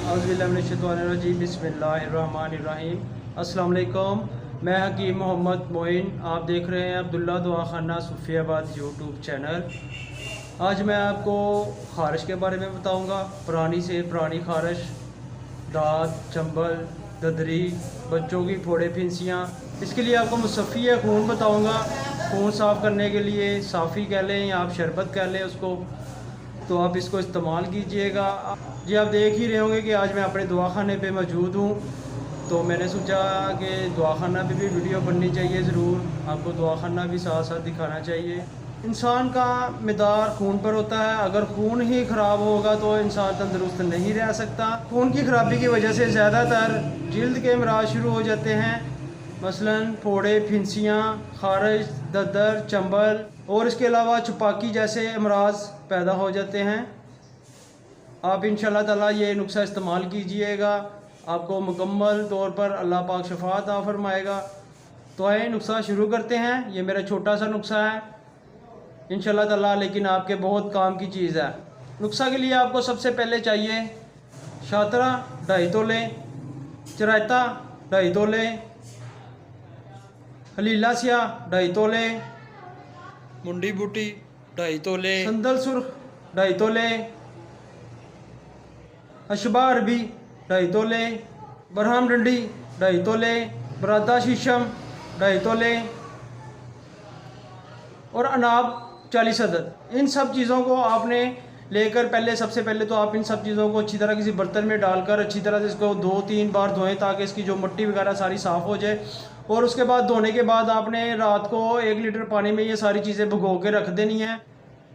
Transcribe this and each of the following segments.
औज़ुबिल्लाहिमिनश्शैतानिर्रजीम बिस्मिल्लाहिर्रहमानिर्रहीम। अस्सलाम वालेकुम। मैं हकीम मोहम्मद मोइन, आप देख रहे हैं अब्दुल्ला दवाखाना सूफियाबाद यूट्यूब चैनल। आज मैं आपको ख़ारिश के बारे में बताऊंगा। पुरानी से पुरानी ख़ारिश, दाद, चंबल, ददरी, बच्चों की फोड़े फिंसियाँ, इसके लिए आपको मुसफ़ी खून बताऊंगा। खून साफ़ करने के लिए साफ़ी कह लें या आप शरबत कह लें उसको, तो आप इसको इस्तेमाल कीजिएगा। जी आप देख ही रहे होंगे कि आज मैं अपने दवाखाने पे मौजूद हूँ, तो मैंने सोचा कि दवाखाना पे भी वीडियो बननी चाहिए। ज़रूर आपको दवाखाना भी साथ साथ दिखाना चाहिए। इंसान का मिदार खून पर होता है। अगर खून ही ख़राब होगा तो इंसान तंदुरुस्त नहीं रह सकता। खून की ख़राबी की वजह से ज़्यादातर जिल्द के अमराज शुरू हो जाते हैं, मसलन फोड़े फिंसियाँ, ख़ारिश, ददर, चंबल और इसके अलावा छुपाकी जैसे अमराज पैदा हो जाते हैं। आप इंशाल्लाह ताला ये नुस्खा इस्तेमाल कीजिएगा, आपको मुकम्मल तौर पर अल्लाह पाक शफा अता फरमाएगा। तो आए नुस्खा शुरू करते हैं। ये मेरा छोटा सा नुस्खा है इंशाल्लाह ताला, लेकिन आपके बहुत काम की चीज़ है। नुस्खा के लिए आपको सबसे पहले चाहिए शातरा 2.5 तोले, चरायता 2.5 तोले, हलीला सिया 2.5 तोले, मुंडी बूटी 2.5 तोले, संदल सुर्ख 2.5 तोले, अशबा अरबी 2.5 तोले, बरहम डंडी 2.5 तोले, बरादा शीशम 2.5 तोले और अनाब 40 अदद। इन सब चीज़ों को आपने लेकर सबसे पहले तो आप इन सब चीज़ों को अच्छी तरह किसी बर्तन में डालकर अच्छी तरह से इसको 2-3 बार धोएं, ताकि इसकी जो मिट्टी वगैरह सारी साफ़ हो जाए। और उसके बाद धोने के बाद आपने रात को 1 लीटर पानी में ये सारी चीज़ें भिगो के रख देनी है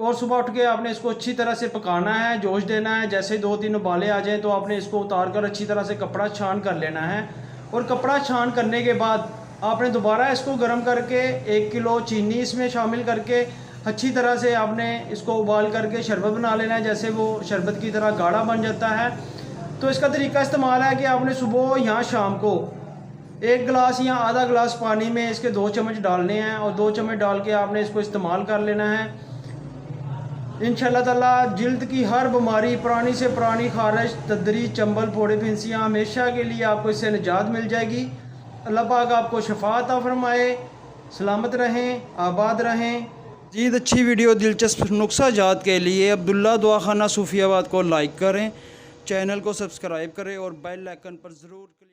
और सुबह उठ के आपने इसको अच्छी तरह से पकाना है, जोश देना है। जैसे 2-3 उबाले आ जाएँ तो आपने इसको उतार कर अच्छी तरह से कपड़ा छान कर लेना है। और कपड़ा छान करने के बाद आपने दोबारा इसको गर्म करके 1 किलो चीनी इसमें शामिल करके अच्छी तरह से आपने इसको उबाल करके शरबत बना लेना है। जैसे वो शरबत की तरह गाढ़ा बन जाता है। तो इसका तरीका इस्तेमाल है कि आपने सुबह या शाम को 1 गिलास या आधा गिलास पानी में इसके 2 चम्मच डालने हैं और 2 चम्मच डाल के आपने इसको इस्तेमाल कर लेना है। इंशाल्लाह ताला जिल्द की हर बीमारी, पुरानी से पुरानी ख़ारिश, ददरी, चंबल, फोड़े फिंसियाँ, हमेशा के लिए आपको इससे निजात मिल जाएगी। अल्लाह पाक आपको शफा अता फरमाए। सलामत रहें, आबाद रहें। मज़ीद अच्छी वीडियो, दिलचस्प नुस्खा जात के लिए अब्दुल्ला दवाखाना सूफियाबाद को लाइक करें, चैनल को सब्सक्राइब करें और बेल आइकन पर ज़रूर क्लिक